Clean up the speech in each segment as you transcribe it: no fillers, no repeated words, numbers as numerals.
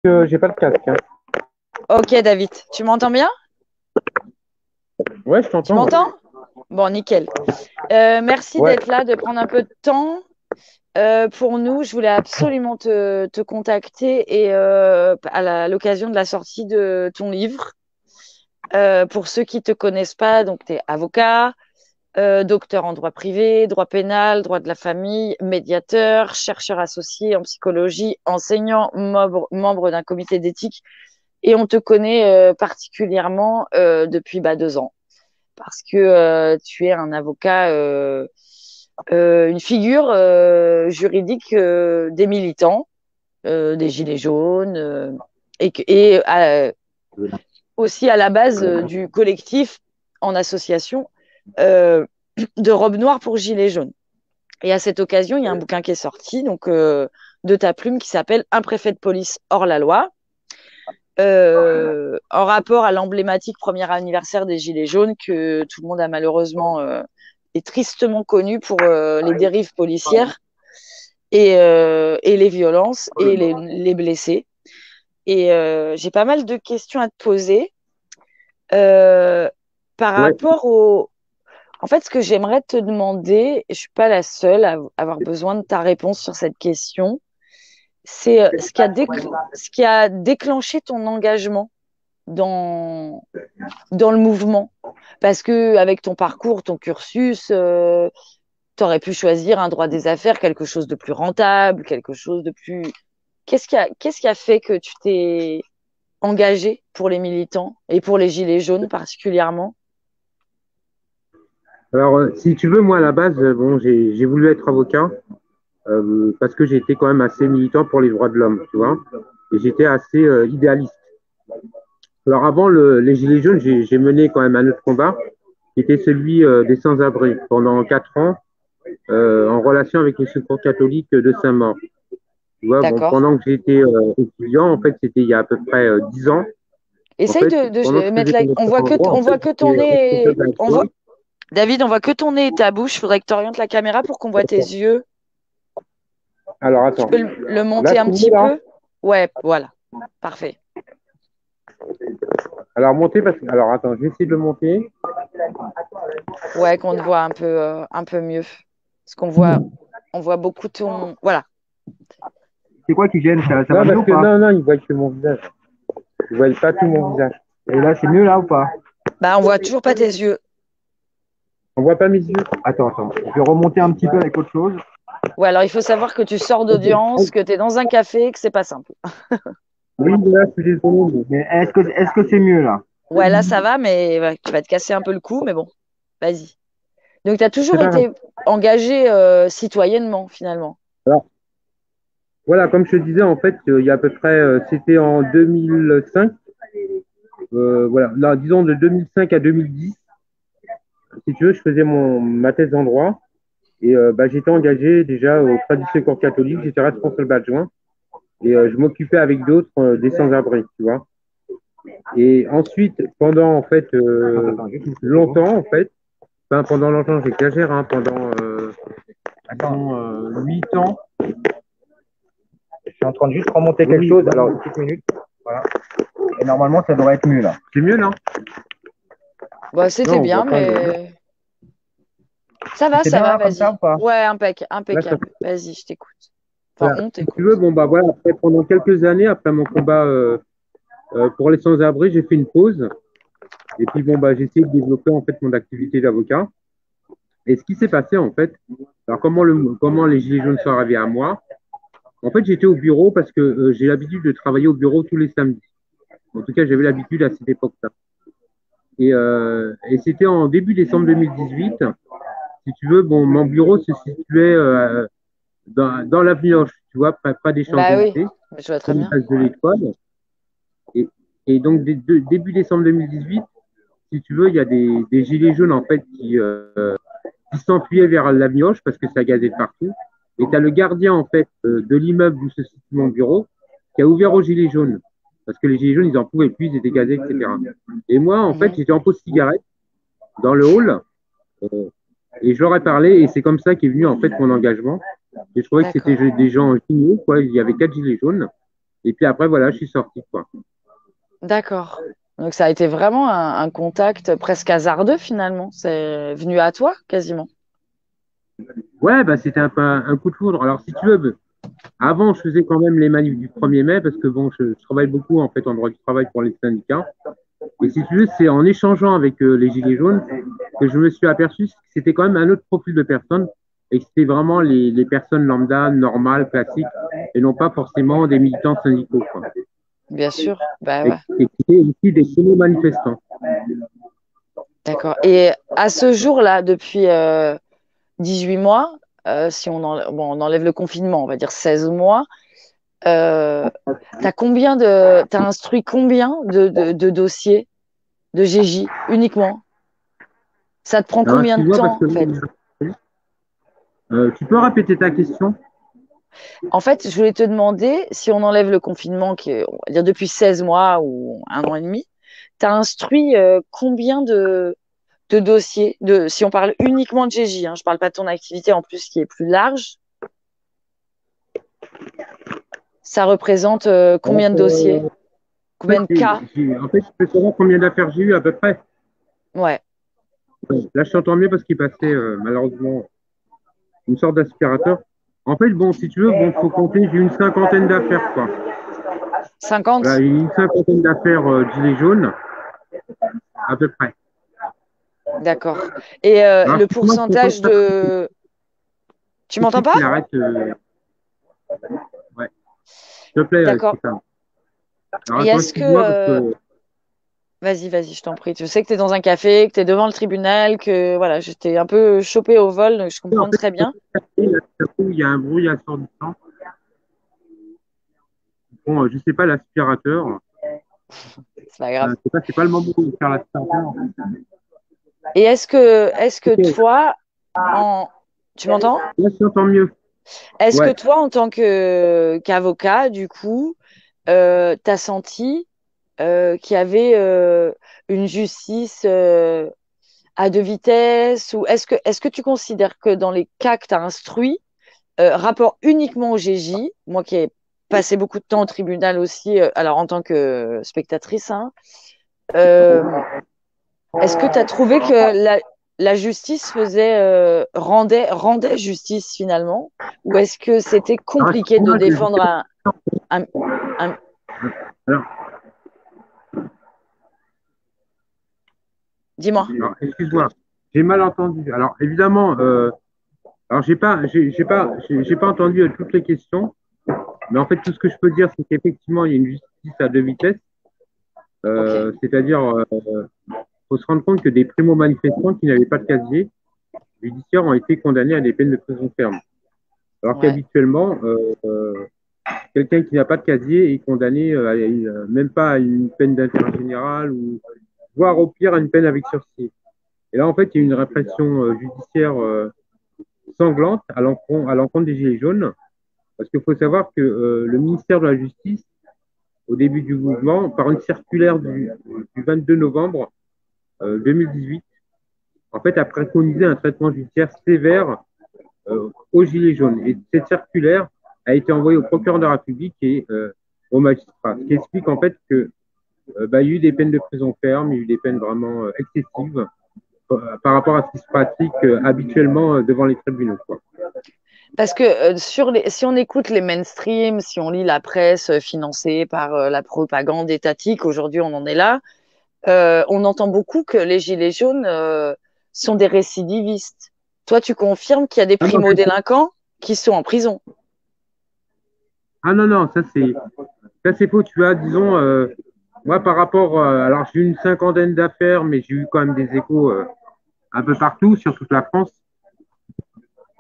j'ai pas de casque, hein. Ok, David, tu m'entends bien? Ouais, je Tu t'entends. m'entends? Bon, nickel. Merci Ouais. d'être là, de prendre un peu de temps pour nous. Je voulais absolument te contacter et l'occasion de la sortie de ton livre. Pour ceux qui te connaissent pas, donc tu es avocat, docteur en droit privé, droit pénal, droit de la famille, médiateur, chercheur associé en psychologie, enseignant, membre d'un comité d'éthique. Et on te connaît particulièrement depuis 2 ans parce que tu es un avocat, une figure juridique des militants, des Gilets jaunes, et aussi à la base du collectif en association euh, de Robe Noire pour Gilets jaunes. Et à cette occasion, il y a un bouquin qui est sorti donc de ta plume qui s'appelle Un préfet de police hors la loi, en rapport à l'emblématique premier anniversaire des Gilets jaunes que tout le monde a malheureusement et tristement connu pour les dérives policières et les violences et les blessés. Et j'ai pas mal de questions à te poser euh, par Ouais. rapport au... En fait, ce que j'aimerais te demander, et je suis pas la seule à avoir besoin de ta réponse sur cette question, c'est ce qui a déclenché ton engagement dans, dans le mouvement. Parce que avec ton parcours, ton cursus, tu aurais pu choisir un droit des affaires, quelque chose de plus rentable, quelque chose de plus... qu'est-ce qui a fait que tu t'es engagé pour les militants et pour les gilets jaunes particulièrement? Alors, si tu veux, moi, à la base, bon, j'ai voulu être avocat parce que j'étais quand même assez militant pour les droits de l'homme, tu vois. Et j'étais assez idéaliste. Alors, avant les Gilets jaunes, j'ai mené quand même un autre combat qui était celui des sans-abri pendant 4 ans en relation avec le Secours catholique de Saint-Maur. Tu vois, bon, D'accord. pendant que j'étais étudiant, en fait, c'était il y a à peu près 10 ans. En Essaye fait, pendant que de je mettre faisais la... mon master en droit, On en voit fait, que ton j'étais nez. responsable On d'adjoint. voit... David, on voit que ton nez et ta bouche. Il faudrait que tu orientes la caméra pour qu'on voit tes yeux. Alors, Tu attends. peux le Là, monter un c'est mieux, petit là. peu? Ouais, voilà. Parfait. Alors, monter, parce que... Alors, attends, je vais essayer de le monter. Ouais, qu'on te voit un peu mieux. Parce on voit beaucoup ton. Voilà. C'est quoi qui gêne? Ça va mieux ou pas? Non, non, ils voient que mon visage. Ils voient pas tout mon visage. Et là, c'est mieux là ou pas? Bah, on voit toujours pas tes yeux. On voit pas mes yeux. Attends, attends. Je vais remonter un petit peu avec autre chose. Ouais, alors il faut savoir que tu sors d'audience, que tu es dans un café, que c'est pas simple. Oui, là, je suis désolé. Mais est-ce que c'est mieux là? Ouais, là ça va, mais ouais, tu vas te casser un peu le cou, mais bon, vas-y. Donc tu as C'est toujours pas grave. été engagé citoyennement, finalement. Alors, voilà, comme je te disais, en fait, il y a à peu près, c'était en 2005. Voilà, là, disons de 2005 à 2010. Si tu veux, je faisais ma thèse en droit. Et bah, j'étais engagé déjà auprès du Secours catholique. J'étais responsable adjoint. Et je m'occupais avec d'autres des sans-abri, tu vois. Et ensuite, pendant en fait longtemps, en fait, enfin, pendant longtemps, j'exagère, hein, pendant disons, 8 ans. Je suis en train de juste remonter quelque chose, alors une petite minute. Voilà. Et normalement, ça devrait être mieux là. C'est mieux là? Bah, Non, c'était on voit bien, pas le. mais C'est ça bien va, là comme ça vas-y. ou pas? Ouais, Là, ça... impeccable. Vas-y, je t'écoute. Enfin, Voilà. on Si tu veux, t'écoute. bon bah voilà, après pendant quelques années, après mon combat pour les sans-abri, j'ai fait une pause. Et puis bon bah j'ai essayé de développer en fait mon activité d'avocat. Et ce qui s'est passé en fait, alors comment les Gilets jaunes sont arrivés à moi? En fait, j'étais au bureau parce que j'ai l'habitude de travailler au bureau tous les samedis. En tout cas, j'avais l'habitude à cette époque-là. Et c'était en début décembre 2018. Si tu veux, bon, mon bureau se situait dans l'avenue Hoche, tu vois, pas des Bah oui, Champs-Élysées, je vois près très du bien. place de l'Étoile. Et, et donc, début décembre 2018, si tu veux, il y a des gilets jaunes en fait qui s'enfuyaient vers la mioche parce que ça gazait de partout. Et tu as le gardien en fait de l'immeuble où se situe mon bureau qui a ouvert aux gilets jaunes parce que les gilets jaunes ils en pouvaient plus, ils étaient gazés, etc. Et moi en fait Mhm. j'étais en pause cigarette dans le hall euh, et je leur ai parlé et c'est comme ça qu'est venu en fait mon engagement. Et je trouvais que c'était D'accord. des gens géniaux, quoi. Il y avait 4 gilets jaunes Et puis après, voilà, je suis sorti, quoi. D'accord. Donc ça a été vraiment un contact presque hasardeux finalement. C'est venu à toi quasiment. Ouais, bah, c'était un peu un coup de foudre. Alors, si tu veux, avant, je faisais quand même les manifs du 1er mai parce que bon, je travaille beaucoup en fait en droit du travail pour les syndicats. Et si tu veux, c'est en échangeant avec les Gilets jaunes que je me suis aperçu que c'était quand même un autre profil de personnes et que c'était vraiment les personnes lambda, normales, classiques et non pas forcément des militants syndicaux, quoi. Bien sûr. Bah Et, ouais. et qui étaient aussi des primo manifestants. D'accord. Et à ce jour-là, depuis 18 mois, si bon, on enlève le confinement, on va dire 16 mois, t'as instruit combien de dossiers de GJ uniquement? Ça te prend Alors, combien de excuse-moi parce temps que en fait? tu peux répéter ta question? En fait, je voulais te demander si on enlève le confinement, qui est, on va dire depuis 16 mois ou un an et demi, tu as instruit combien de dossiers si on parle uniquement de GJ, hein, je ne parle pas de ton activité en plus qui est plus large, ça représente combien de dossiers? En Combien de cas? en fait, je peux savoir combien d'affaires j'ai eu à peu près. Ouais, Là, je t'entends mieux parce qu'il passait malheureusement une sorte d'aspirateur. En fait, bon, si tu veux, bon, faut compter, j'ai une cinquantaine d'affaires, quoi. Voilà, 50? j'ai une cinquantaine d'affaires gilets jaunes, à peu près. D'accord. Et Alors, le excuse-moi, je t'entends pourcentage pas très de... Tu tout de m'entends suite, pas? il arrête. Ouais, s'il te plaît, D'accord. Stéphane. Alors, Et attends, est-ce que... excuse-moi, parce que Vas-y, je t'en prie. Je sais que tu es dans un café, que tu es devant le tribunal, que voilà, j'étais un peu chopée au vol, donc je en comprends fait, très bien. il y a un bruit assourdissant. Bon, je sais pas, l'aspirateur. C'est pas grave. C'est pas le moment de faire l'aspirateur. Et est-ce que Ok, toi, en... Tu m'entends? là, je t'entends mieux. Est-ce que Ouais. toi, en tant qu'avocat, du coup, tu as senti qu'il y avait une justice à deux vitesses ou est-ce que tu considères que dans les cas que tu as instruits, rapport uniquement au GJ, moi qui ai passé beaucoup de temps au tribunal aussi, alors en tant que spectatrice, hein, euh, est-ce que tu as trouvé que la justice rendait justice finalement, ou est-ce que c'était Alors, compliqué de excuse-moi, défendre un, un- alors, Dis-moi. excuse-moi, j'ai mal entendu. Alors, évidemment, alors j'ai pas entendu toutes les questions, mais en fait, tout ce que je peux dire, c'est qu'effectivement, il y a une justice à deux vitesses. Ok, C'est-à-dire, faut se rendre compte que des primo-manifestants qui n'avaient pas de casier judiciaire ont été condamnés à des peines de prison ferme. Alors ouais. qu'habituellement, quelqu'un qui n'a pas de casier est condamné même pas à une peine d'intérêt général ou voire au pire à une peine avec sursis. Et là, en fait, il y a une répression judiciaire sanglante à l'encontre des Gilets jaunes, parce qu'il faut savoir que le ministère de la Justice, au début du mouvement, par une circulaire du 22 novembre 2018, en fait, a préconisé un traitement judiciaire sévère aux Gilets jaunes. Et cette circulaire a été envoyée au procureur de la République et aux magistrats, ce qui explique en fait que il y a eu des peines de prison ferme, il y a eu des peines vraiment excessives par rapport à ce qui se pratique habituellement devant les tribunaux, quoi. Parce que si on écoute les mainstream, si on lit la presse financée par la propagande étatique, aujourd'hui on en est là, on entend beaucoup que les gilets jaunes sont des récidivistes. Toi, tu confirmes qu'il y a des Ah non, primo-délinquants qui sont en prison. ah non, non, ça c'est faux. Tu as, disons, moi par rapport, alors j'ai eu une cinquantaine d'affaires, mais j'ai eu quand même des échos un peu partout sur toute la France.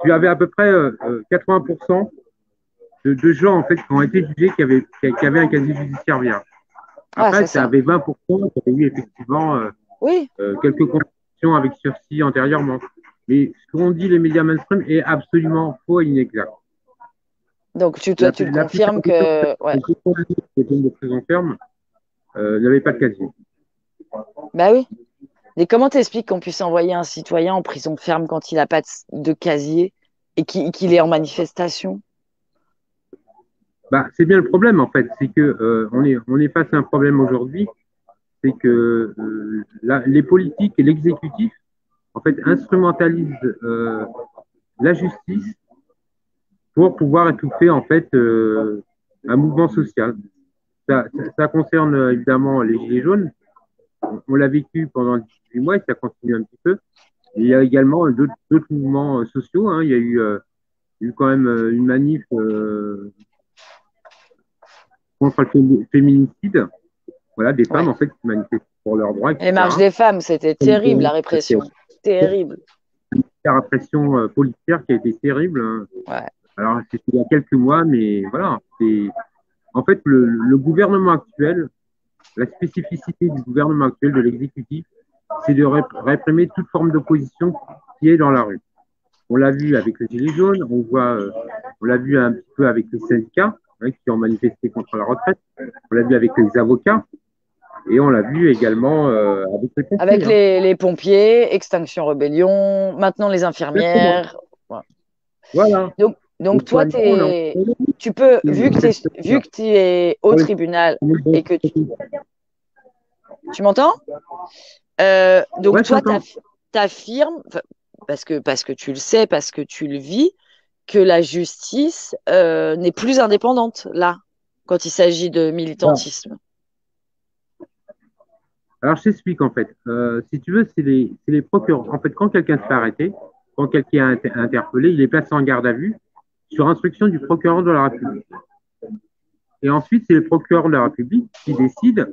Tu avais à peu près 80% de gens en fait qui ont été jugés qui avaient un casier judiciaire vierge. Ah, ça Après, tu c'est avais 20% qui avaient eu effectivement Oui, quelques condamnations avec sursis antérieurement. Mais ce qu'ont dit les médias mainstream est absolument faux et inexact. donc toi, La, tu le la plupart confirmes des gens que... qui Ouais, étaient condamnés pour des peines de prison ferme n'avaient pas de casier. bah oui. Et comment t'expliques qu'on puisse envoyer un citoyen en prison ferme quand il n'a pas de casier et qu'il est en manifestation? Bah, c'est bien le problème, en fait. C'est que on est face à un problème aujourd'hui. C'est que les politiques et l'exécutif, en fait, instrumentalisent la justice pour pouvoir étouffer, en fait, un mouvement social. Ça concerne évidemment les Gilets jaunes. On l'a vécu pendant 18 mois et ça continue un petit peu. Et il y a également d'autres mouvements sociaux, hein. Il y a eu quand même une manif contre le féminicide. Voilà, des femmes Ouais. en fait qui manifestent pour leurs droits, Les marches etc. des femmes, c'était terrible, la répression. Terrible. La répression policière qui a été terrible, hein. Ouais. Alors, c'était il y a quelques mois, mais voilà. En fait, le gouvernement actuel, la spécificité du gouvernement actuel, de l'exécutif, c'est de réprimer toute forme d'opposition qui est dans la rue. On l'a vu avec les Gilets jaunes, on l'a vu un petit peu avec les syndicats, hein, qui ont manifesté contre la retraite, on l'a vu avec les avocats, et on l'a vu également avec les pompiers. Avec Hein. les pompiers, Extinction Rebellion, maintenant les Exactement. infirmières. Ouais. Voilà. Donc Les toi, soignants, on a tu peux, les vu que tu es au tribunal et que tu m'entends? Donc Ouais, je toi, t'entends. t'affirmes, parce que tu le sais, parce que tu le vis, que la justice n'est plus indépendante là, quand il s'agit de Alors, militantisme. alors, je t'explique en fait. Si tu veux, c'est les procureurs. En fait, quand quelqu'un se fait arrêter, quand quelqu'un est interpellé, il est placé en garde à vue sur instruction du procureur de la République. Et ensuite, c'est le procureur de la République qui décide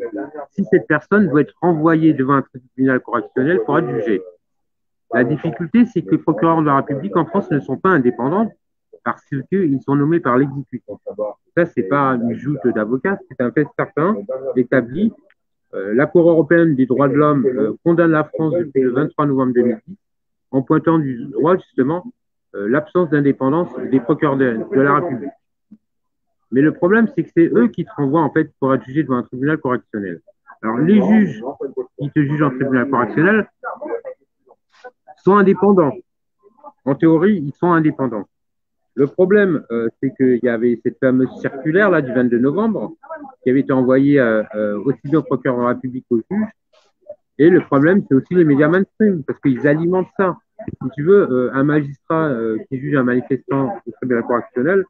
si cette personne doit être renvoyée devant un tribunal correctionnel pour être jugée. La difficulté, c'est que les procureurs de la République en France ne sont pas indépendants parce qu'ils sont nommés par l'exécutif. Ça, c'est pas une joute d'avocats, c'est un fait certain, établi. La Cour européenne des droits de l'homme condamne la France depuis le 23 novembre 2010 en pointant du droit justement l'absence d'indépendance des procureurs de la République. Mais le problème, c'est que c'est eux qui te renvoient en fait pour être jugé devant un tribunal correctionnel. Alors les juges qui te jugent en tribunal correctionnel sont indépendants. En théorie, ils sont indépendants. Le problème, c'est qu'il y avait cette fameuse circulaire là du 22 novembre qui avait été envoyée aussi bien au procureur de la République qu'au juge. Et le problème, c'est aussi les médias mainstream parce qu'ils alimentent ça. Si tu veux, un magistrat qui juge un manifestant au tribunal correctionnel,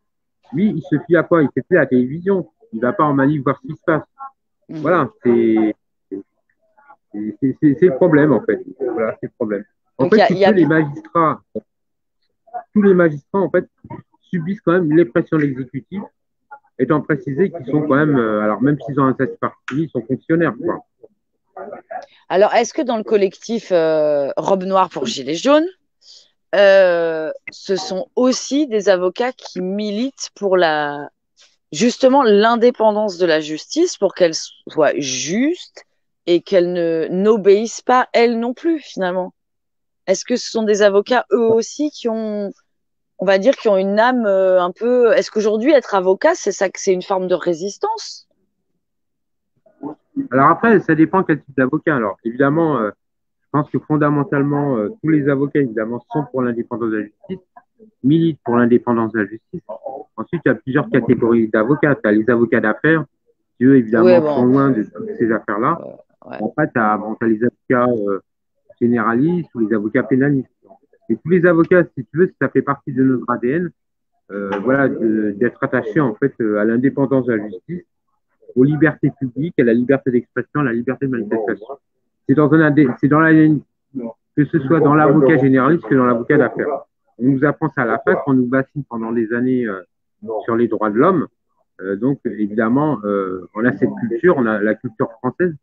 lui, il se fie à quoi? Il se fie à la télévision. Il ne va pas en manif voir ce qui se passe. Voilà, c'est le problème en fait. Voilà, c'est le problème. En Donc fait, il si y tu a, veux, tous les magistrats en fait subissent quand même les pressions de l'exécutif, étant précisé qu'ils sont quand même, alors même s'ils ont un statut particulier, ils sont fonctionnaires, quoi. Alors, est-ce que dans le collectif Robe Noire pour Gilets jaunes, ce sont aussi des avocats qui militent pour justement l'indépendance de la justice, pour qu'elle soit juste et qu'elle n'obéisse pas elle non plus finalement? Est-ce que ce sont des avocats eux aussi qui ont, on va dire, qui ont une âme un peu. Est-ce qu'aujourd'hui être avocat, c'est ça, que c'est une forme de résistance? Alors après, ça dépend quel type d'avocat. Alors évidemment, je pense que fondamentalement, tous les avocats évidemment sont pour l'indépendance de la justice, militent pour l'indépendance de la justice. Ensuite, il y a plusieurs catégories d'avocats. Tu as les avocats d'affaires, qui eux Oui, évidemment sont bon. loin de ces affaires-là. Ouais. Après, tu as, les avocats généralistes ou les avocats pénalistes. Et tous les avocats, si tu veux, ça fait partie de notre ADN, voilà, d'être attaché en fait à l'indépendance de la justice, aux libertés publiques, à la liberté d'expression, à la liberté de manifestation. C'est dans l'ADN, que ce soit dans l'avocat généraliste que dans l'avocat d'affaires. On nous apprend ça à la fac, on nous bassine pendant des années sur les droits de l'homme. Donc évidemment, on a cette culture, on a la culture française,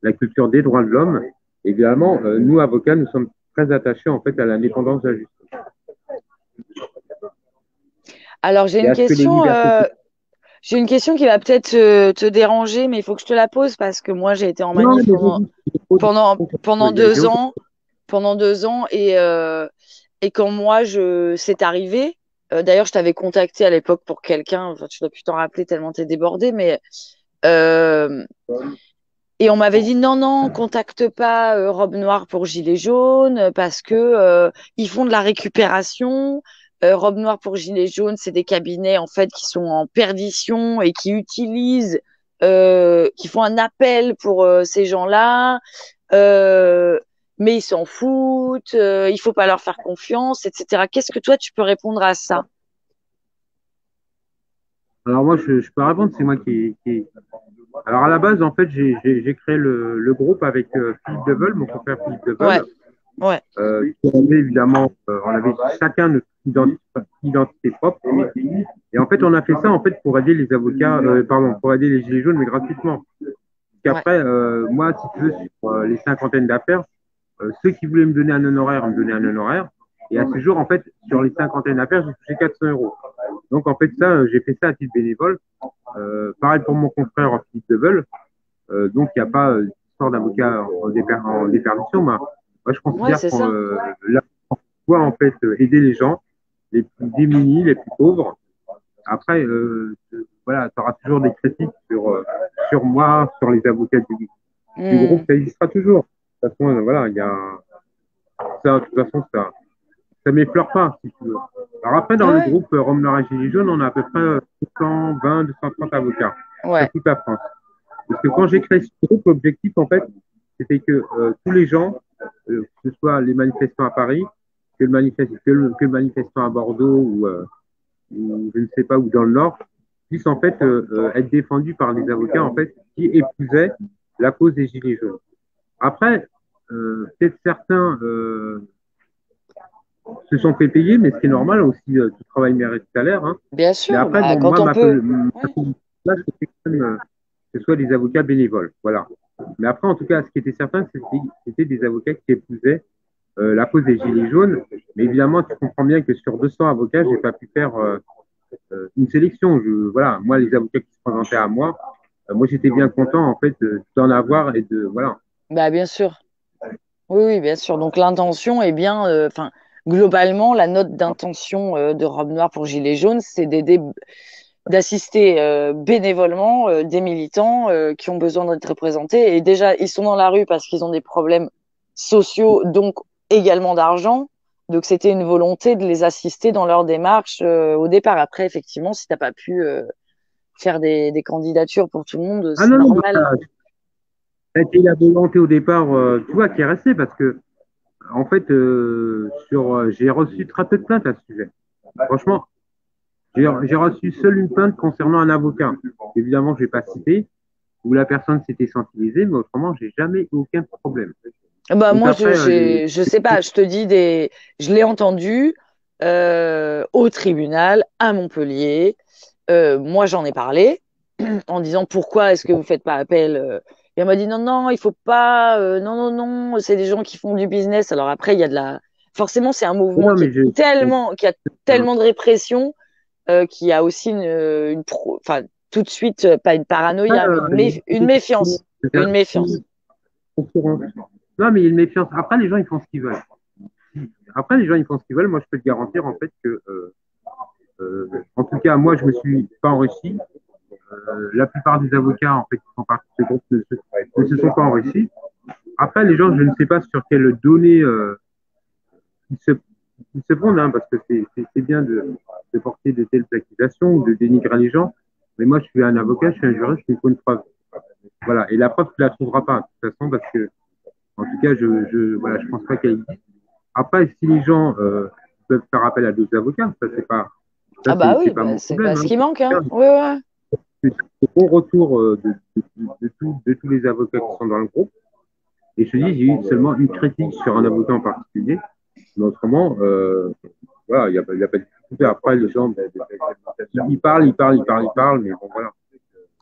la culture des droits de l'homme. Évidemment, nous avocats, nous sommes très attachés en fait à l'indépendance de la justice. Alors j'ai Et une à ce que les question. libertés. J'ai une question qui va peut-être te déranger, mais il faut que je te la pose parce que moi j'ai été en Non, manif mais pendant j'ai deux aucun. ans, et quand moi c'est arrivé. D'ailleurs, je t'avais contacté à l'époque pour quelqu'un. Enfin, tu dois plus t'en rappeler tellement t'es débordé, mais euh, et on m'avait dit non, non, contacte pas Robe Noire pour Gilets jaunes parce que ils font de la récupération. Robe Noire pour Gilets jaunes, c'est des cabinets en fait qui sont en perdition et qui utilisent, qui font un appel pour ces gens-là, euh, mais ils s'en foutent, il faut pas leur faire confiance, etc. Qu'est-ce que toi tu peux répondre à ça? Alors moi, je peux répondre, c'est moi Alors à la base, en fait, j'ai créé le groupe avec Philippe Deveul, mon confrère Philippe Ouais, Deveul. ouais, On avait évidemment, on avait chacun notre identité propre. Et en fait, on a fait ça en fait pour aider les avocats, pardon, pour aider les gilets jaunes, mais gratuitement. ouais. Qu'après, moi, si tu veux, sur les cinquantaines d'affaires, ceux qui voulaient me donner un honoraire me donnaient un honoraire. Et à ce jour, en fait, sur les cinquantaines d'affaires, j'ai touché 400 euros. Donc, en fait, ça, j'ai fait ça à titre bénévole. Pareil pour mon confrère Philippe Deveul. Donc, il n'y a pas d'histoire d'avocat en déperdition. Moi, je Ouais, considère c'est qu'on ça. là, on doit en fait aider les gens, les plus démunis, les plus pauvres. Après, voilà, tu auras toujours des critiques sur moi, sur les avocats du groupe, Hmm. ça existera toujours. De toute façon, voilà, il y a ça, de toute façon, ça m'effleure pas, si tu veux. Alors après, dans le Ouais, groupe Rome Noir et Gilets jaunes, on a à peu près 220, 230 avocats sur ouais, toute la France. Parce que quand j'ai créé ce groupe, l'objectif, en fait, c'était que tous les gens, que ce soit les manifestants à Paris, que le manifestant à Bordeaux ou je ne sais pas, ou dans le Nord, puissent en fait être défendus par des avocats en fait qui épousaient la cause des Gilets jaunes. Après, peut-être certains se sont fait payer, mais ce qui est normal aussi, tout travail mérite salaire. Hein. bien Mais sûr. après, Bah, bon, quand moi, on peut. ma Ouais. là, c'était quand même que ce soit des avocats bénévoles. Voilà. Mais après, en tout cas, ce qui était certain, c'était des avocats qui épousaient la cause des Gilets jaunes. Mais évidemment, tu comprends bien que sur 200 avocats, j'ai pas pu faire une sélection. Voilà, moi, les avocats qui se présentaient à moi, moi, j'étais bien content, en fait, d'en avoir et de, voilà. Bah, bien sûr. Oui, oui, bien sûr. Donc l'intention est bien, enfin, globalement, la note d'intention de Robe Noire pour Gilets jaunes, c'est d'aider, d'assister bénévolement des militants qui ont besoin d'être représentés. Et déjà, ils sont dans la rue parce qu'ils ont des problèmes sociaux, donc également d'argent. Donc c'était une volonté de les assister dans leur démarche au départ. Après, effectivement, si t'as pas pu faire des candidatures pour tout le monde, Ah c'est non, non, bah, normal. ça a été la volonté au départ, tu vois, qui est restée parce que, en fait, j'ai reçu très peu de plaintes à ce sujet. Franchement, j'ai reçu seule une plainte concernant un avocat. Évidemment, je ne vais pas citer, où la personne s'était sensibilisée, mais autrement, j'ai jamais eu aucun problème. Bah Donc moi après, je sais pas, je te dis je l'ai entendu au tribunal à Montpellier. Moi j'en ai parlé en disant pourquoi est-ce que vous faites pas appel et on m'a dit non non il faut pas non non non c'est des gens qui font du business. Alors après il y a de la forcément c'est un mouvement non, mais qui a tellement de répression qui a aussi enfin tout de suite pas une après, paranoïa mais une méfiance une méfiance. concurrence. Non, mais il y a une méfiance. Après, les gens, ils font ce qu'ils veulent. Après, les gens, ils font ce qu'ils veulent. Moi, je peux te garantir, en fait, que, en tout cas, moi, je me suis pas enrichi. La plupart des avocats, en fait, qui font partie de ce groupe ne se sont pas enrichis. Après, les gens, je ne sais pas sur quelles données ils se, ils se fondent, hein, parce que c'est bien de porter de telles accusations ou de dénigrer les gens. Mais moi, je suis un avocat, je suis un juriste, il me faut une preuve. Voilà. Et la preuve, tu ne la trouveras pas, de toute façon, parce que, en tout cas, voilà, je pense pas qu'elle existe. Après, si les gens peuvent faire appel à d'autres avocats, Ah ça, bah c'est oui, pas bah mon c'est pas problème. ce Hein. qui manque, hein. Ouais, ouais. C'est bon retour de tous les avocats qui sont dans le groupe. Et je te dis, j'ai eu seulement une critique sur un avocat en particulier. Mais autrement, voilà, il y a pas de difficulté. Après, les gens, ben, ils parlent, ils parlent, ils parlent, ils parlent, mais bon, voilà.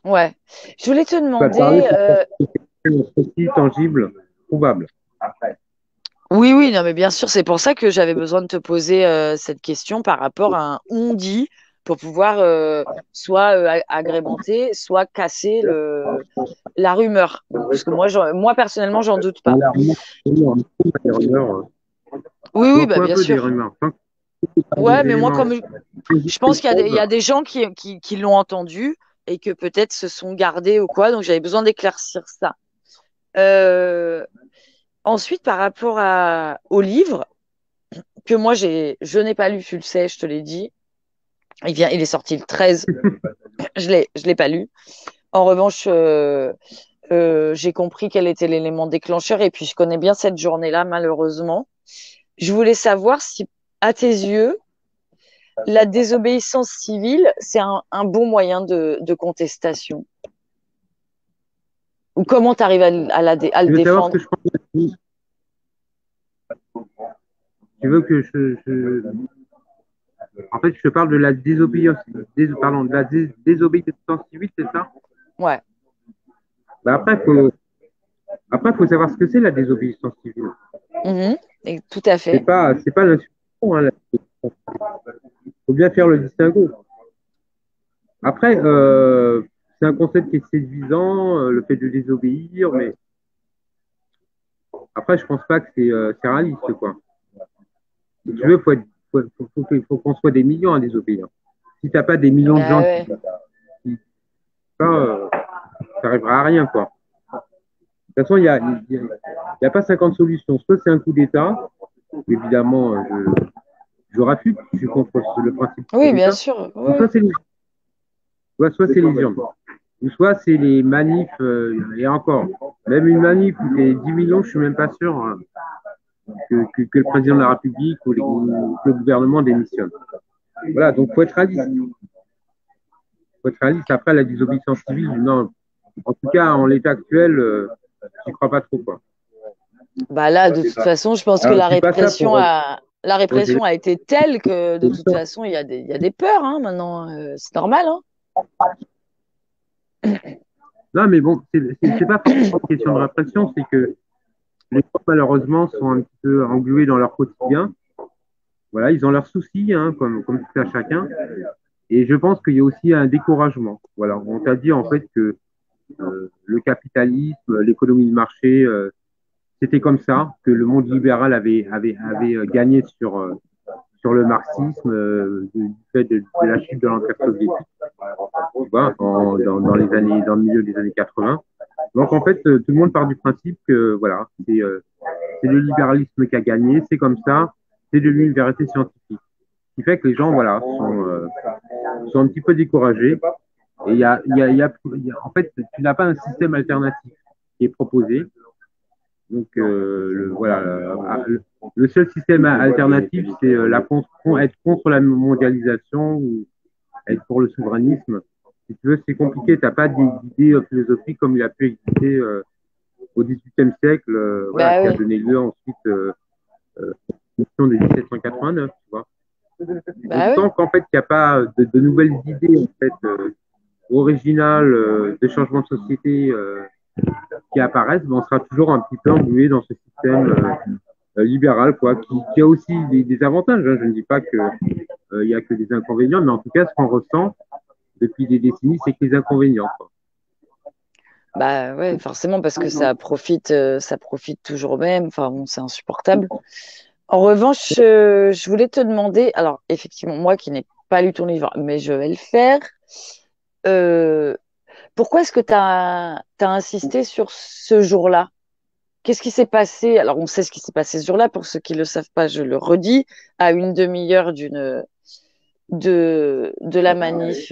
Ouais. Je voulais te Tu vas te parler demander, pour faire quelque chose de tangible, trouvable. oui, oui, non, mais bien sûr, c'est pour ça que j'avais besoin de te poser cette question par rapport à un on-dit pour pouvoir soit agrémenter, soit casser la rumeur. Parce que moi, moi personnellement, j'en doute Dans pas. la rumeur, des rumeurs, Oui, je oui, m'en bah fous un bien peu des sûr. rumeurs. Tant que c'est pas Ouais, des mais moi, éléments comme je tangibles, pense qu'il y a preuves, des gens qui l'ont entendu et que peut-être se sont gardés ou quoi, donc j'avais besoin d'éclaircir ça. Euh, Ensuite, par rapport au livre, que moi, je n'ai pas lu, tu le sais, je te l'ai dit. Il est sorti le 13. Je l'ai pas lu. En revanche, j'ai compris quel était l'élément déclencheur et puis je connais bien cette journée-là, malheureusement. Je voulais savoir si, à tes yeux, la désobéissance civile, c'est un bon moyen de contestation. Ou comment tu arrives à le Tu veux savoir ce que défendre? je pense? Tu veux que En fait, je te parle de la désobéissance, pardon, de la désobéissance civile, c'est ça? Ouais. Bah, après, faut savoir ce que c'est la désobéissance civile. Mhm. Et tout à fait. C'est pas l'insurrection, hein, faut bien faire le distinguo. Après, c'est un concept qui est séduisant, le fait de désobéir, mais après, je pense pas que c'est réaliste, quoi. Si tu veux, faut qu'on soit des millions à désobéir. Si t'as pas des millions de Bah gens ouais. qui ça, t'arriveras à rien, quoi. De toute façon, il y a pas 50 solutions. Soit c'est un coup d'État, évidemment, je refuse, je suis contre le principe du coup Oui, bien d'État, sûr. ou Oui. soit c'est les urnes, ou soit c'est les manifs, et encore, même une manif où il y a 10 millions, je suis même pas sûr hein, que le président de la République que le gouvernement démissionne. Voilà, donc faut être réaliste. Faut être réaliste. Après, la désobéissance civile, non. En tout cas, en l'état actuel, j'y crois pas trop, quoi. Bah là, de toute façon, je pense que Alors, je dis pas ça pour la protéger. répression a été telle que de toute façon, il y a des peurs hein, maintenant. C'est normal. Hein. Non, mais bon, c'est pas forcément une question de répression, c'est que les gens, malheureusement, sont un petit peu englués dans leur quotidien. Voilà, ils ont leurs soucis, hein, comme tout à chacun. Et je pense qu'il y a aussi un découragement. Voilà, on t'a dit en fait que le capitalisme, l'économie de marché, c'était comme ça, que le monde libéral avait gagné sur le marxisme du fait de la chute de l'Empire soviétique, tu vois, dans les années, dans le milieu des années 80. Donc en fait, tout le monde part du principe que voilà, c'est le libéralisme qui a gagné, c'est comme ça, c'est devenu une vérité scientifique. Ce qui fait que les gens, voilà, sont un petit peu découragés. Et en fait, tu n'as pas un système alternatif qui est proposé. Donc, voilà, le seul système alternatif, c'est être contre la mondialisation ou être pour le souverainisme. Si tu veux, c'est compliqué. Tu n'as pas d'idée philosophique comme il a pu exister au XVIIIe siècle, voilà, Bah qui a oui. donné lieu ensuite mission de 1789, tu vois. Donc, Bah oui. tant qu'en fait, il n'y a pas de nouvelles idées en fait, originales de changement de société qui apparaissent, ben, on sera toujours un petit peu englué dans ce système libéral, quoi, qui a aussi des avantages. Hein. Je ne dis pas qu'il y a que des inconvénients, mais en tout cas, ce qu'on ressent depuis des décennies, c'est que les inconvénients, quoi. Bah ouais, forcément, parce que ça profite toujours au même. Enfin bon, c'est insupportable. En revanche, je voulais te demander, alors effectivement, moi qui n'ai pas lu ton livre, mais je vais le faire. euh, Pourquoi est-ce que t'as insisté sur ce jour-là? Qu'est-ce qui s'est passé? Alors, on sait ce qui s'est passé ce jour-là. Pour ceux qui ne le savent pas, je le redis. À une demi-heure de la manif,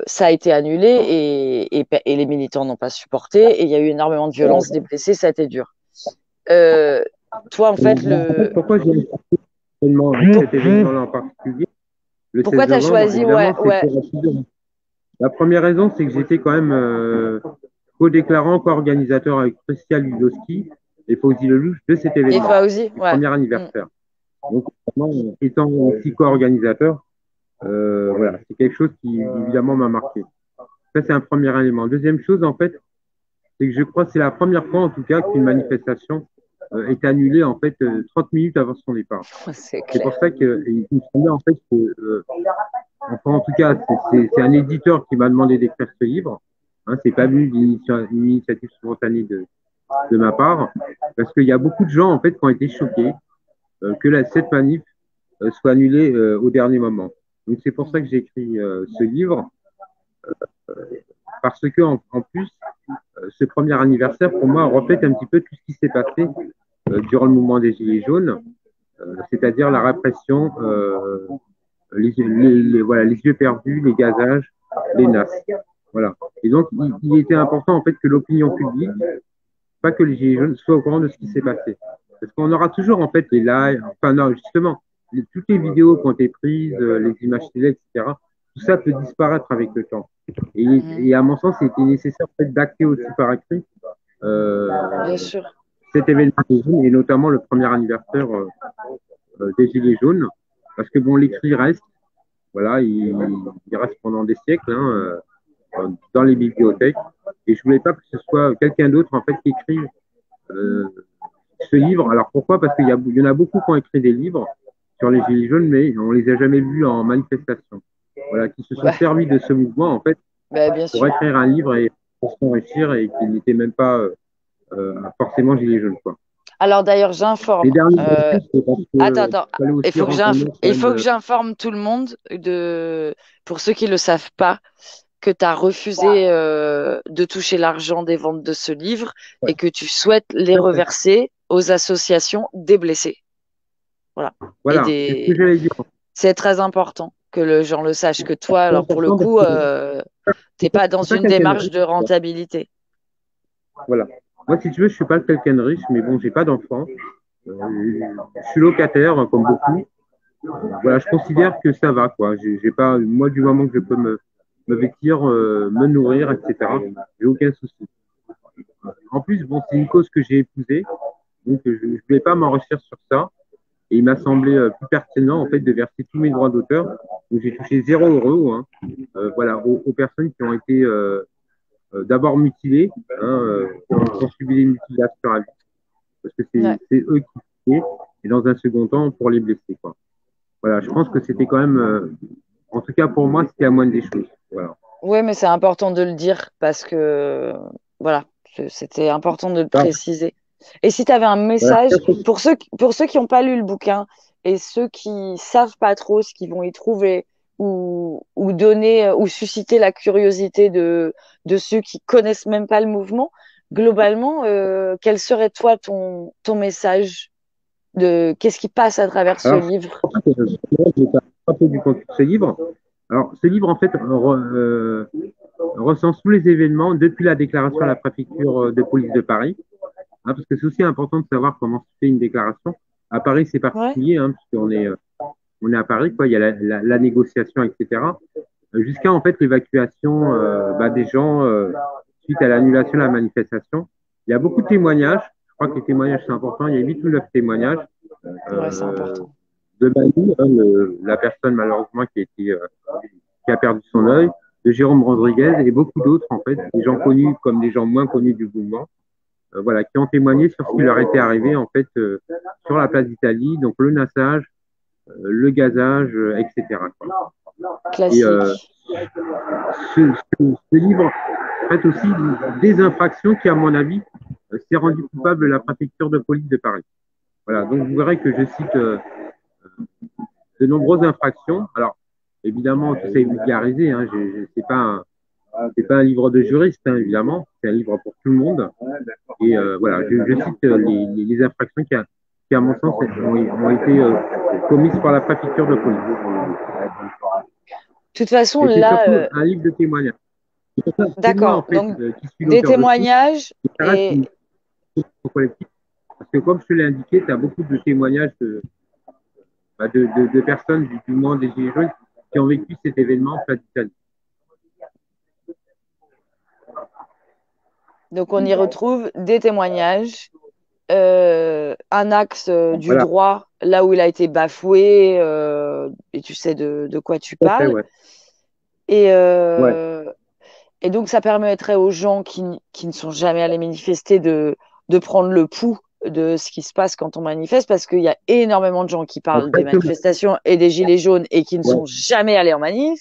ça a été annulé et les militants n'ont pas supporté. Et il y a eu énormément de violence, des blessés, ça a été dur. Euh, Toi, en fait, En fait, pourquoi j'ai pour- cet événement-là en particulier, le 16 pourquoi tu as novembre, choisi? Ouais, évidemment, c'est ouais. pour la première raison, c'est que j'étais quand même co-déclarant, co-organisateur avec Christian Ludowski et Fauzi Lelouch de cet Et événement, Fauzi, du ouais. premier Mm. anniversaire. Donc, étant aussi co-organisateur, voilà, c'est quelque chose qui évidemment m'a marqué. Ça, c'est un premier élément. Deuxième chose, en fait, c'est que je crois que c'est la première fois, en tout cas, qu'une manifestation est annulée, en fait, 30 minutes avant son départ. C'est C'est pour clair. ça qu'il me semblait, en fait, que, enfin, en tout cas, c'est un éditeur qui m'a demandé d'écrire ce livre. Hein, c'est pas venu d'une initiative spontanée de ma part, parce qu'il y a beaucoup de gens, en fait, qui ont été choqués que cette manif soit annulée au dernier moment. Donc, c'est pour ça que Mhm. j'ai écrit ce livre, parce que, en plus, ce premier anniversaire, pour moi, reflète un petit peu tout ce qui s'est passé durant le mouvement des Gilets jaunes. c'est-à-dire la répression, voilà, les yeux perdus, les gazages, les NAS. Voilà. Et donc, il était important en fait que l'opinion publique, pas que les Gilets jaunes, soient au courant de ce qui s'est passé. Parce qu'on aura toujours en fait les lives, enfin non, justement, toutes les vidéos qui ont été prises, les images télé, etc., tout ça peut disparaître avec le temps. Et à mon sens, il était nécessaire en fait, d'acter aussi par écrit Bien euh, sûr. cet événement des Jaunes, et notamment le premier anniversaire des Gilets jaunes, parce que bon, l'écrit reste, voilà, il reste pendant des siècles hein, dans les bibliothèques, et je voulais pas que ce soit quelqu'un d'autre en fait qui écrive euh, ce livre. Alors pourquoi? Parce qu'il y en a beaucoup qui ont écrit des livres sur les Gilets jaunes, mais on les a jamais vus en manifestation. Voilà, qui se sont Ouais, servis de ce mouvement en fait bah, bien pour sûr. écrire un livre et pour s'enrichir et qui n'était même pas forcément Gilets jaunes quoi. Alors d'ailleurs, Les j'informe. derniers excuses, c'est parce Attends, que attends. fallait aussi rendre honneur quand Il même. faut que j'informe tout le monde pour ceux qui ne le savent pas, que tu as refusé de toucher l'argent des ventes de ce livre et Ouais, que tu souhaites les tout à fait. reverser aux associations des blessés. Voilà. Et Voilà, c'est ce que j'allais dire. c'est très important que le gens le sachent, que toi, C'est alors pour le important parce coup, que t'es pas dans c'est pas une quelqu'un de démarche riche. de rentabilité. Voilà. Moi, si tu veux, je suis pas quelqu'un de riche, mais bon, j'ai pas d'enfant. Je suis locataire, comme beaucoup. Voilà, je considère que ça va, quoi. J'ai pas, moi, du moment que je peux me vêtir, me nourrir, etc., j'ai aucun souci. En plus, bon, c'est une cause que j'ai épousée, donc je ne voulais pas m'enrichir sur ça. Et il m'a semblé plus pertinent, en fait, de verser tous mes droits d'auteur. Donc, j'ai touché 0 € hein, voilà, aux personnes qui ont été d'abord mutilées, hein, qui ont subi des mutilations à vie, parce que Ouais. c'est eux qui tuaient, et dans un second temps, pour les blessés, quoi. Voilà, je pense que c'était quand même, en tout cas pour moi, c'était la moindre des choses. Voilà. Ouais, mais c'est important de le dire parce que voilà, c'était important de le Alors, préciser. Et si tu avais un voilà, message pour ceux qui n'ont pas lu le bouquin et ceux qui savent pas trop ce qu'ils vont y trouver ou donner ou susciter la curiosité de ceux qui connaissent même pas le mouvement, globalement, quel serait toi ton message de qu'est-ce qui passe à travers ce alors, livre? en fait, j'ai pas un peu du contenu de ce livre. Alors, ce livre, en fait, recense tous les événements depuis la déclaration à la préfecture de police de Paris. Hein, parce que c'est aussi important de savoir comment se fait une déclaration. À Paris, c'est Ouais. particulier, hein, on est à Paris, quoi, il y a la négociation, etc. Jusqu'à en fait l'évacuation des gens suite à l'annulation de la manifestation. Il y a beaucoup de témoignages. Je crois que les témoignages, c'est important. Il y a 8 ou 9 témoignages Ouais, c'est euh, important. de Manu, hein, la personne malheureusement qui a perdu son œil, de Jérôme Rodriguez et beaucoup d'autres, en fait, des gens connus comme des gens moins connus du mouvement, voilà, qui ont témoigné sur ce qui leur était arrivé, en fait, sur la place d'Italie, donc le nassage, le gazage, etc. Quoi. Et Classique. ce livre traite aussi des infractions qui, à mon avis, s'est rendu coupable la préfecture de police de Paris. Voilà, donc vous verrez que je cite de nombreuses infractions. Alors, évidemment, tout ça est vulgarisé. Hein, c'est pas un livre de juriste, hein, évidemment. C'est un livre pour tout le monde. Et voilà, je cite les infractions qui, à mon sens, ont été commises par la préfecture de police. De toute façon, Et c'est là, surtout un livre de témoignages. C'est moi, en d'accord. fait, Donc, qui suis des l'auteur de tout. témoignages Et ça reste et une collective. Parce que, comme je te l'ai indiqué, tu as beaucoup de témoignages de personnes du monde des Gilets jaunes qui ont vécu cet événement en place d'Italie. donc on y retrouve des témoignages, un axe du Voilà, droit là où il a été bafoué, et tu sais de quoi tu tout à fait, parles. ouais. Et, Ouais, euh, et donc ça permettrait aux gens qui ne sont jamais allés manifester de prendre le pouls de ce qui se passe quand on manifeste, parce qu'il y a énormément de gens qui parlent des exactement. manifestations et des gilets jaunes et qui ne Ouais. sont jamais allés en manif.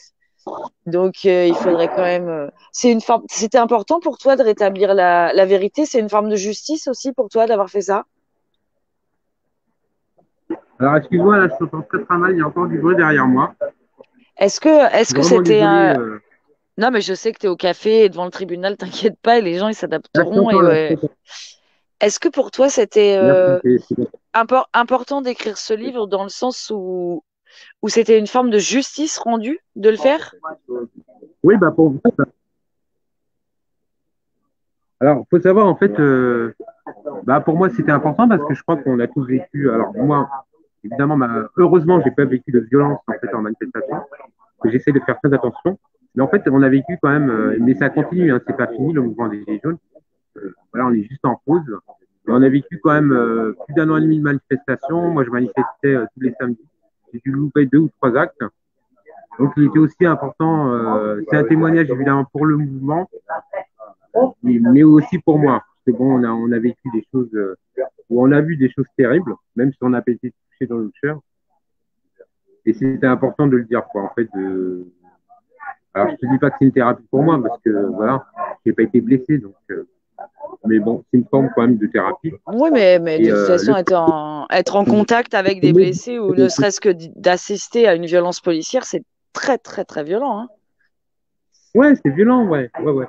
Donc, il faudrait quand même. C'est une forme. C'était important pour toi de rétablir la vérité. C'est une forme de justice aussi pour toi d'avoir fait ça. Alors, excuse-moi, là, je t'entends très très mal, il y a encore du bruit derrière moi. Je Est-ce suis que vraiment c'était désolé. un. Non, mais je sais que tu es au café et devant le tribunal, t'inquiète pas, et les gens ils Là, je s'adapteront. Et t'entends, là, je ouais. t'entends. Est-ce que pour toi c'était Merci, c'est bon. important d'écrire ce livre dans le sens où c'était une forme de justice rendue de le faire. Oui, bah pour alors, faut savoir en fait, bah pour moi c'était important parce que je crois qu'on a tous vécu. Alors moi, évidemment, heureusement, j'ai pas vécu de violence en fait en manifestation. J'essaie de faire très attention. Mais en fait, on a vécu quand même, mais ça continue, hein, c'est pas fini le mouvement des Gilets jaunes. Voilà, on est juste en pause. Mais on a vécu quand même plus d'un an et demi de manifestation. Moi, je manifestais tous les samedis. J'ai dû louper 2 ou 3 actes. Donc, il était aussi important. C'est un témoignage évidemment pour le mouvement, mais aussi pour moi. C'est bon, on a vécu des choses où on a vu des choses terribles, même si on n'a pas été touché dans le cœur. Et c'était important de le dire, quoi. En fait, alors je te dis pas que c'est une thérapie pour moi parce que voilà, j'ai pas été blessé, donc. Mais bon, c'est une forme quand même de thérapie. Oui, mais Et de toute façon, être en contact avec des blessés ou ne serait-ce que d'assister à une violence policière, c'est très, très, très violent, hein. ouais, c'est violent, ouais, ouais, ouais.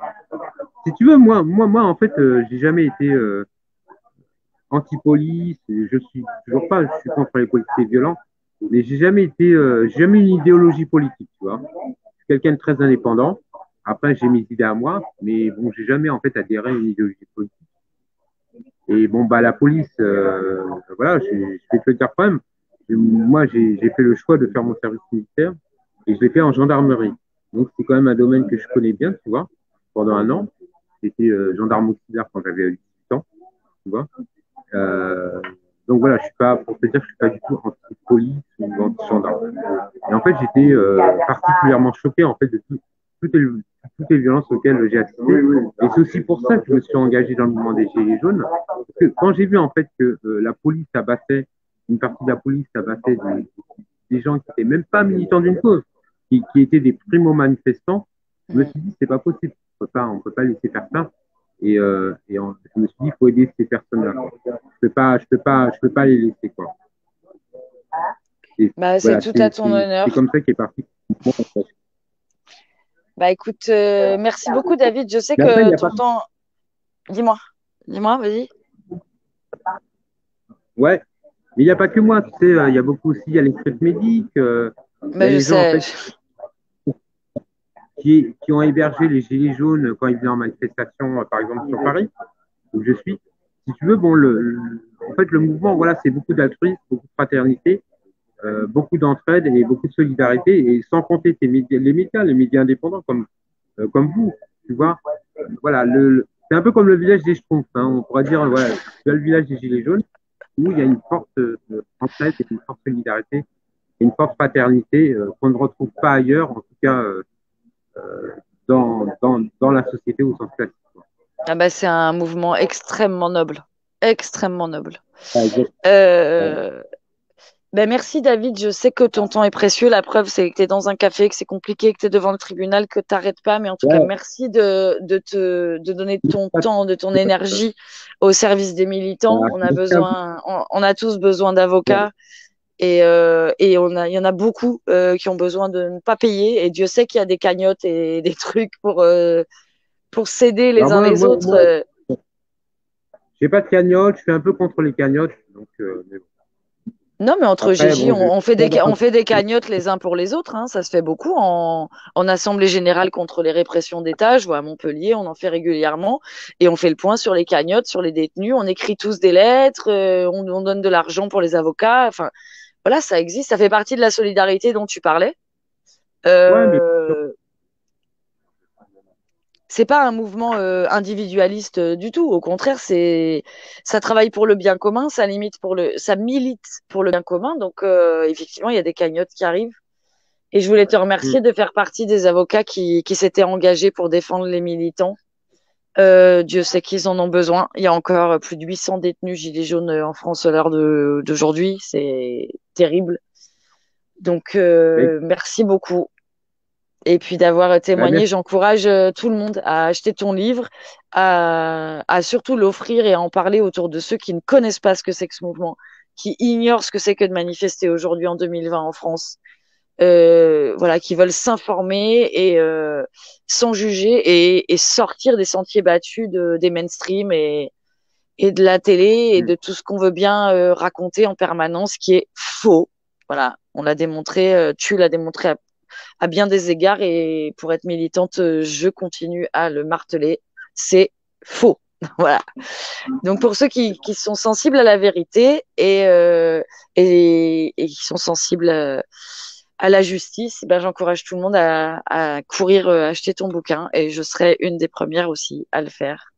Si tu veux, moi, en fait, j'ai jamais été anti-police. Je suis toujours pas. Je suis contre les policiers violents, mais j'ai jamais une idéologie politique, tu vois. Je suis quelqu'un de très indépendant. Après, j'ai mes idées à moi, mais bon, j'ai jamais en fait adhéré à une idéologie politique. Et bon, bah la police, voilà, je vais te le dire quand même. Moi, j'ai fait le choix de faire mon service militaire et je l'ai fait en gendarmerie. Donc, c'est quand même un domaine que je connais bien, tu vois, pendant un an. J'étais gendarme auxiliaire quand j'avais 18 ans, tu vois. Euh, donc voilà, je suis pas, pour te dire, je suis pas du tout anti-police ou anti-gendarme. Et en fait, j'étais particulièrement choqué en fait de toutes les, toutes les violences auxquelles j'ai assisté. Et c'est aussi pour ça que je me suis engagé dans le mouvement des Gilets jaunes. Parce que quand j'ai vu en fait que la police abattait, une partie de la police abattait des gens qui n'étaient même pas militants d'une cause, qui étaient des primo-manifestants, je me suis dit, c'est pas possible. On peut pas laisser faire ça. Je me suis dit, il faut aider ces personnes-là. Je peux pas les laisser, quoi. Et Bah, c'est voilà, tout à ton c'est honneur. comme ça qu'est parti. Bah, écoute, merci beaucoup, David. Je sais Mais après, il que n'y a ton pas. temps. Dis-moi. Dis-moi, vas-y. Ouais, mais il n'y a pas que moi, tu sais, il y a beaucoup aussi, il y a les street médics, il y a Mais je les gens en sais. fait qui ont hébergé les gilets jaunes quand ils venaient en manifestation, par exemple sur Paris, où je suis. Si tu veux, bon, en fait, le mouvement, voilà, c'est beaucoup d'altruisme, beaucoup de fraternité, beaucoup d'entraide et beaucoup de solidarité, et sans compter les médias indépendants comme vous, tu vois. Voilà, c'est un peu comme le village des Schtroumpfs, hein, on pourrait dire, voilà, tu as le village des Gilets jaunes, où il y a une forte entraide et une forte solidarité et une forte fraternité qu'on ne retrouve pas ailleurs, en tout cas dans la société au sens classique. Ah bah, c'est un mouvement extrêmement noble. Extrêmement noble. Ah, exact. Euh, Ben merci David, je sais que ton temps est précieux. La preuve, c'est que tu es dans un café, que c'est compliqué, que tu es devant le tribunal, que tu n'arrêtes pas. Mais en tout cas, Ouais, merci de donner de ton temps, de ton énergie au service des militants. On a besoin, on a tous besoin d'avocats et il y en a beaucoup qui ont besoin de ne pas payer. Et Dieu sait qu'il y a des cagnottes et des trucs pour s'aider alors les uns les autres. j'ai pas de cagnotte, je suis un peu contre les cagnottes, donc mais bon. Non, mais entre Après, GJ, bon, on fait on fait des cagnottes les uns pour les autres, hein, ça se fait beaucoup en Assemblée générale contre les répressions d'État. Je vois à Montpellier, on en fait régulièrement et on fait le point sur les cagnottes, sur les détenus. On écrit tous des lettres, on donne de l'argent pour les avocats. Enfin, voilà, ça existe, ça fait partie de la solidarité dont tu parlais. ouais, mais Euh, c'est pas un mouvement individualiste du tout. Au contraire, ça travaille pour le bien commun, ça milite pour le bien commun. Donc effectivement, il y a des cagnottes qui arrivent. Et je voulais te remercier de faire partie des avocats qui s'étaient engagés pour défendre les militants. Dieu sait qu'ils en ont besoin. Il y a encore plus de 800 détenus gilets jaunes en France à l'heure d'aujourd'hui. C'est terrible. Donc mais, merci beaucoup. Et puis d'avoir bah, témoigné, merci. j'encourage tout le monde à acheter ton livre, à surtout l'offrir et à en parler autour de ceux qui ne connaissent pas ce que c'est que ce mouvement, qui ignorent ce que c'est que de manifester aujourd'hui en 2020 en France, voilà, qui veulent s'informer et sans juger et sortir des sentiers battus des mainstream et de la télé et de tout ce qu'on veut bien raconter en permanence qui est faux. Voilà, on l'a démontré, tu l'as démontré à bien des égards et pour être militante, je continue à le marteler. C'est faux. Voilà. Donc pour ceux qui sont sensibles à la vérité et qui sont sensibles à la justice, ben, j'encourage tout le monde à courir acheter ton bouquin et je serai une des premières aussi à le faire.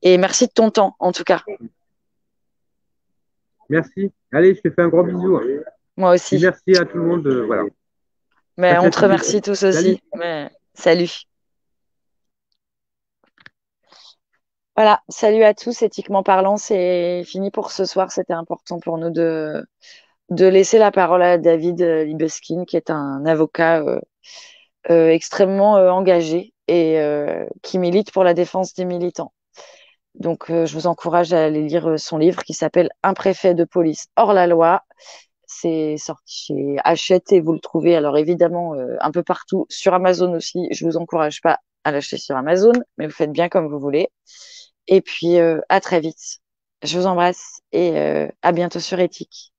Et merci de ton temps, en tout cas. Merci. Allez, je te fais un gros bisou. Moi Puis aussi. merci à tout le monde. Voilà. Mais Passer on un te petit remercie plaisir. tous Salut. aussi. Mais salut. Voilà, salut à tous. Éthiquement parlant, c'est fini pour ce soir. C'était important pour nous de laisser la parole à David Libeskin, qui est un avocat extrêmement engagé et qui milite pour la défense des militants. Donc, je vous encourage à aller lire son livre qui s'appelle Un préfet de police hors la loi. C'est sorti chez Hachette et vous le trouvez alors évidemment un peu partout, sur Amazon aussi. Je vous encourage pas à l'acheter sur Amazon, mais vous faites bien comme vous voulez. Et puis à très vite. Je vous embrasse et à bientôt sur Éthique.